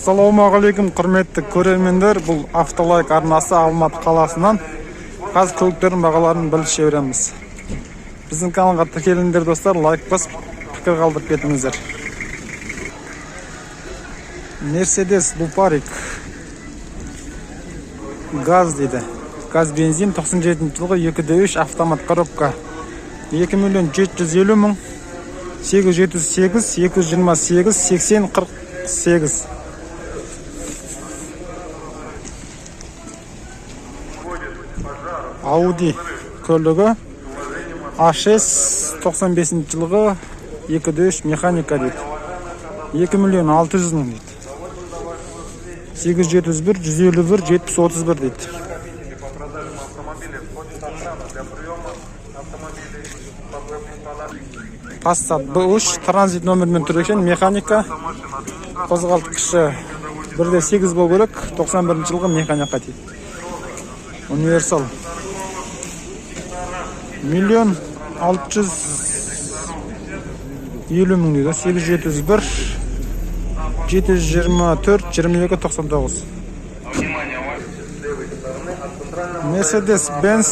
Ассалаумағалейкум, құрметті көрермендер. Бұл Автолайк арнасы Алматы қаласынан қаз көліктердің бағаларын біліше береміз. Біздің каналға тіркеліңдер достар, лайк басып, пікір қалдырып кетіңіздер. Мерседес Лупарик газ дейді. Газ бензин 97 жылғы 2.3 автомат коробка. 2.750.000, 878, 228, 80, 48. Audi көлігі A6 95 жылғы 2.3 механика дейді. 2.600.000 дейді. 871, 151, 731 дейді. Passat B3 транзит номермен түрекшен механика, қозғалтқышы 1.8 бол керек, 91 жылғы механика дейді. Универсал 1.650.000 дейді. 871, 724, 22, 99. Mercedes Benz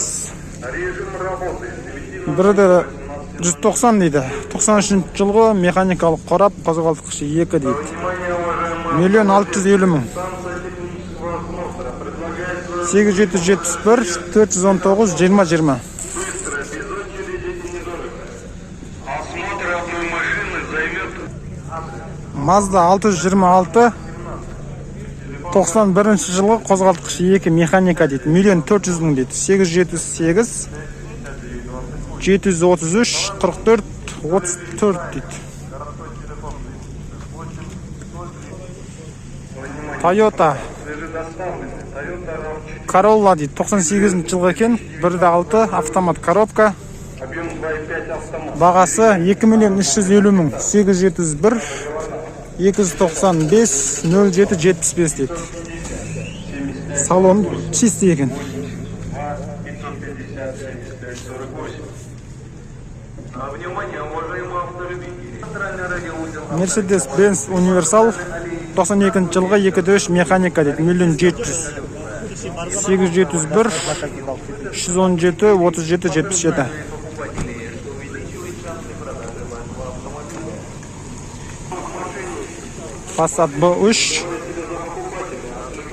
1.190 дейді. 93 жылғы механикалық қорап, қозғалтқышы 2 дейді. 1.650.000. 871, 419, 20. Mazda 626, 91 жылғы қозғалтқышы 2 механика дейді. 1.400.000 дейді. 878, 733, 44, 34 дейді. Toyota Corolla дейді. 98 жылғы екен. 1.6 автомат коробка. Бағасы 2.350.000. 871, 295, 07, 75 дейді. Салон чистый екен. Mercedes Benz Universal 92 жылғы 2.3 механика дейді. 1.700.000. 871, 317, 37, 77. Passat B3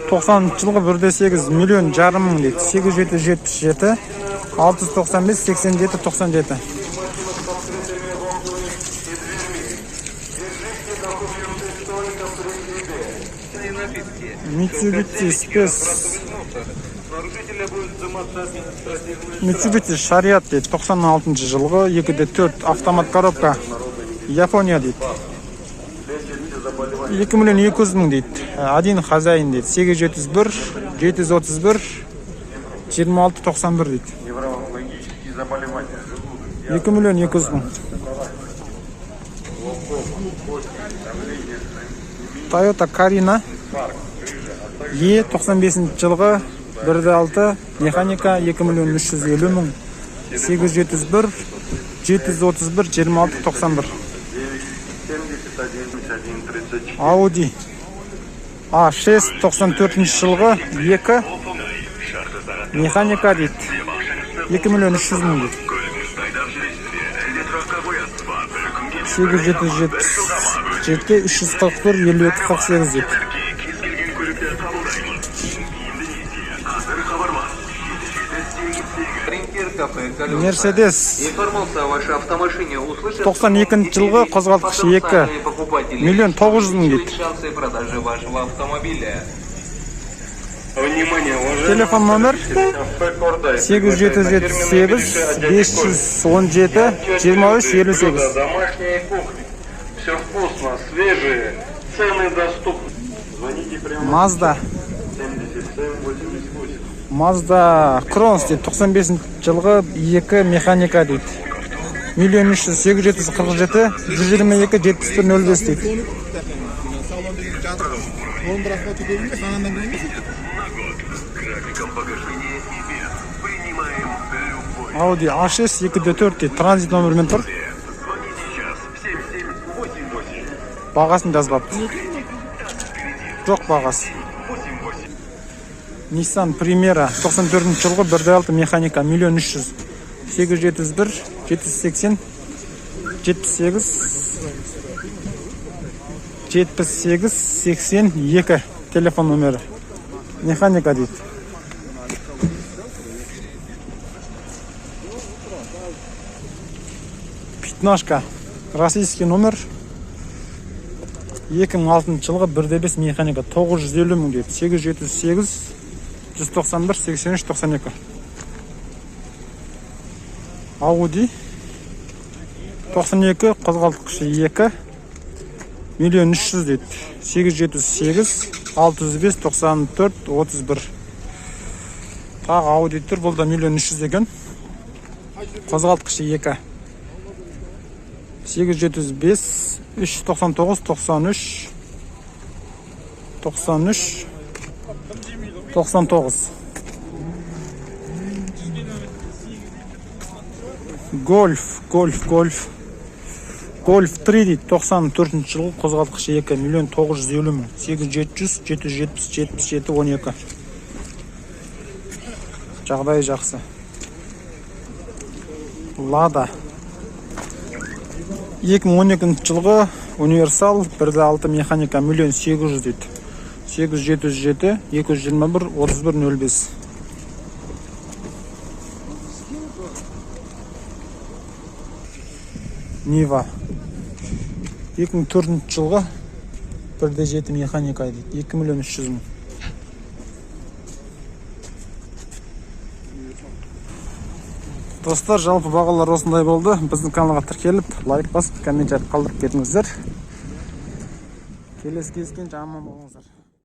90 жылғы 1.8 миллион жарым мың дейді. 877, 695, 87, 97. Mitsubishi Space Mitsubishi Шариат дейді. 96 жылғы 2.4 автомат коробка. Япония дейді. 2.200.000 дейді. Один хозяин дейді. 871, 731, 26, 91 дейді. 2.200.000. Toyota Carina E 95 жылғы 1.6 механика 2.350.000. 871, 731, 26, 91. Audi A6 94 жылғы 2 механика дейді. 2.300.000 дейді. 877, 341, 52, 48 дейді. Mercedes 92 жылғы қозғалтқышы 2 1.900.000 дейді. Телефон номер 878, 517, 23, 58. Mazda Cross дейді. 95 жылғы 2 механика дейді. 1.347, 122, 71, 05 дейді. Audi A6 2.4 дейді. Транзит номермен тұр. Бағасын жазбапты. жоқ бағасы. Nissan Primera 94 жылғы 1.6 механика 1.300.000 871 780 78 78 82 телефон номері. Механика дейді. Пятнашка. Российский номер. 2006 жылғы 1.5 механика 950 мың дейді. 878 191 83 92. Audi 92 қозғалтқышы 2 1.300.000 дейді. 878 605 94 31. Тағы Audi тұр, бұл да 1.300.000 екен. Қозғалтқышы 2 875 399 93 93 99. Golf 3 дейді. 94 жылғы қозғалтқышы 2 1.950.000 8700 770 77 12. Жағдайы жақсы. Lada 2012 жылғы универсал 1.6 механика 1.800.000 дейді. 8707 221 3105. Niva 2004 жылғы 1.7 механика дейді. 2.300.000. Достар, жалпы бағалар осындай болды. Біздің каналға тіркеліп, лайк басып, комментарий қалдырып кетіңіздер. Келесі кездескенше аман болыңыздар.